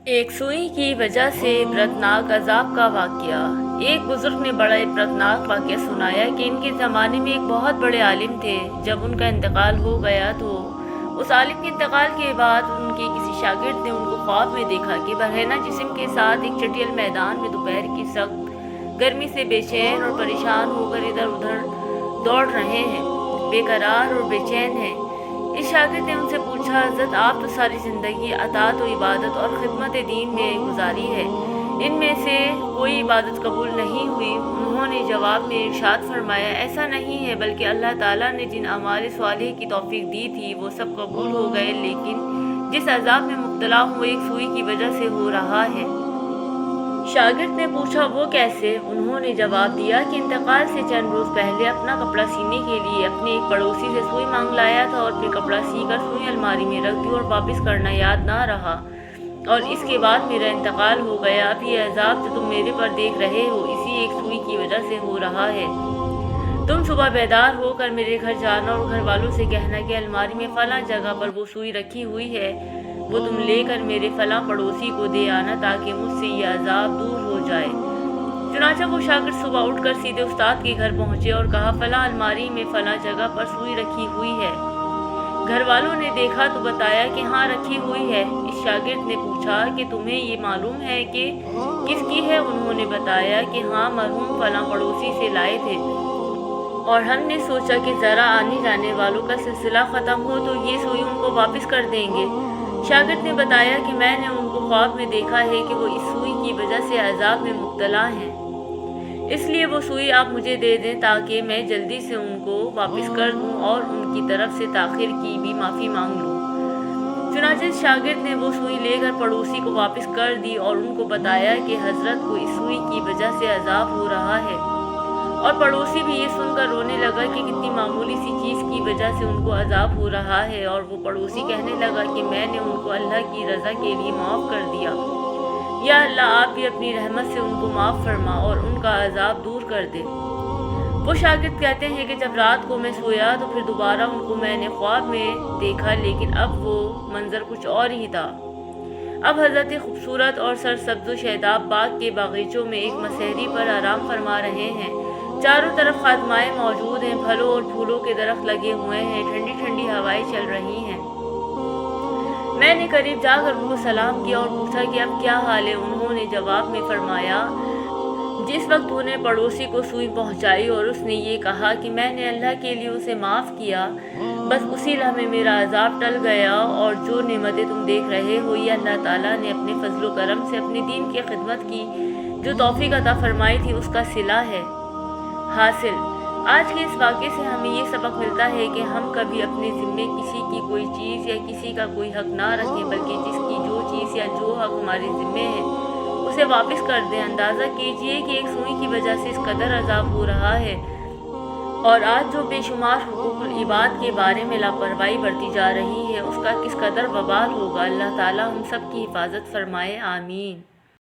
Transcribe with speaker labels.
Speaker 1: ایک سوئی کی وجہ سے عبرتناک عذاب کا واقعہ۔ ایک بزرگ نے بڑا عبرتناک واقعہ سنایا کہ ان کے زمانے میں ایک بہت بڑے عالم تھے۔ جب ان کا انتقال ہو گیا تو اس عالم کے انتقال کے بعد ان کے کسی شاگرد نے ان کو خواب میں دیکھا کہ برہنہ جسم کے ساتھ ایک چٹیل میدان میں دوپہر کی سخت گرمی سے بے چین اور پریشان ہو کر ادھر ادھر دوڑ رہے ہیں، بے قرار اور بے چین ہیں۔ اس شاگرد نے ان سے پوچھا، حضرت آپ تو ساری زندگی اطاعت و عبادت اور خدمت دین میں گزاری ہے، ان میں سے کوئی عبادت قبول نہیں ہوئی؟ انہوں نے جواب میں ارشاد فرمایا، ایسا نہیں ہے، بلکہ اللہ تعالیٰ نے جن اعمال صالحہ کی توفیق دی تھی وہ سب قبول ہو گئے، لیکن جس عذاب میں مبتلا ہوں وہ ایک سوئی کی وجہ سے ہو رہا ہے۔ شاگرد نے پوچھا، وہ کیسے؟ انہوں نے جواب دیا کہ انتقال سے چند روز پہلے اپنا کپڑا سینے کے لیے اپنے ایک پڑوسی سے سوئی مانگ لایا تھا اور پھر کپڑا سی کر سوئی الماری میں رکھ دی اور واپس کرنا یاد نہ رہا، اور اس کے بعد میرا انتقال ہو گیا۔ اب یہ عذاب جو تم میرے پر دیکھ رہے ہو اسی ایک سوئی کی وجہ سے ہو رہا ہے۔ تم صبح بیدار ہو کر میرے گھر جانا اور گھر والوں سے کہنا کہ الماری میں فلاں جگہ پر وہ سوئی رکھی ہوئی ہے، وہ تم لے کر میرے فلاں پڑوسی کو دے آنا تاکہ مجھ سے یہ عذاب دور ہو جائے۔ چنانچہ وہ شاگرد صبح اٹھ کر سیدھے استاد کے گھر پہنچے اور کہا، فلاں الماری میں فلاں جگہ پر سوئی رکھی ہوئی ہے۔ گھر والوں نے دیکھا تو بتایا کہ ہاں رکھی ہوئی ہے۔ اس شاگرد نے پوچھا کہ تمہیں یہ معلوم ہے کہ کس کی ہے؟ انہوں نے بتایا کہ ہاں مرحوم فلاں پڑوسی سے لائے تھے، اور ہم نے سوچا کہ ذرا آنے جانے والوں کا سلسلہ ختم ہو تو یہ سوئی ان کو واپس کر دیں گے۔ شاگرد نے بتایا کہ میں نے ان کو خواب میں دیکھا ہے کہ وہ اس سوئی کی وجہ سے عذاب میں مبتلا ہیں، اس لیے وہ سوئی آپ مجھے دے دیں تاکہ میں جلدی سے ان کو واپس کر دوں اور ان کی طرف سے تاخیر کی بھی معافی مانگ لوں۔ چنانچہ شاگرد نے وہ سوئی لے کر پڑوسی کو واپس کر دی اور ان کو بتایا کہ حضرت کو اس سوئی کی وجہ سے عذاب ہو رہا ہے، اور پڑوسی بھی یہ سن کر رونے لگا کہ کتنی معمولی سی چیز کی وجہ سے ان کو عذاب ہو رہا ہے، اور وہ پڑوسی کہنے لگا کہ میں نے ان کو اللہ کی رضا کے لیے معاف کر دیا، یا اللہ آپ بھی اپنی رحمت سے ان کو معاف فرما اور ان کا عذاب دور کر دے۔ وہ شاگرد کہتے ہیں کہ جب رات کو میں سویا تو پھر دوبارہ ان کو میں نے خواب میں دیکھا، لیکن اب وہ منظر کچھ اور ہی تھا۔ اب حضرت خوبصورت اور سرسبز و شاداب باغ کے باغیچوں میں ایک مسحری پر آرام فرما رہے ہیں، چاروں طرف خادمائیں موجود ہیں، پھلوں اور پھولوں کے درخت لگے ہوئے ہیں، ٹھنڈی ٹھنڈی ہوائیں چل رہی ہیں۔ میں نے قریب جا کر ان کو سلام کیا اور پوچھا کہ اب کیا حال ہے؟ انہوں نے جواب میں فرمایا، جس وقت تو نے پڑوسی کو سوئی پہنچائی اور اس نے یہ کہا کہ میں نے اللہ کے لیے اسے معاف کیا، بس اسی لمحے میرا عذاب ٹل گیا، اور جو نعمتیں تم دیکھ رہے ہو یہ اللہ تعالیٰ نے اپنے فضل و کرم سے اپنے دین کی خدمت کی جو توفیق عطا فرمائی تھی اس کا صلہ ہے۔ حاصل، آج کے اس واقعے سے ہمیں یہ سبق ملتا ہے کہ ہم کبھی اپنے ذمے کسی کی کوئی چیز یا کسی کا کوئی حق نہ رکھیں، بلکہ جس کی جو چیز یا جو حق ہمارے ذمے ہے اسے واپس کر دیں۔ اندازہ کیجئے کہ ایک سوئی کی وجہ سے اس قدر عذاب ہو رہا ہے، اور آج جو بے شمار حقوق العباد کے بارے میں لاپرواہی برتی جا رہی ہے اس کا کس قدر وبال ہوگا۔ اللہ تعالیٰ ہم سب کی حفاظت فرمائے، آمین۔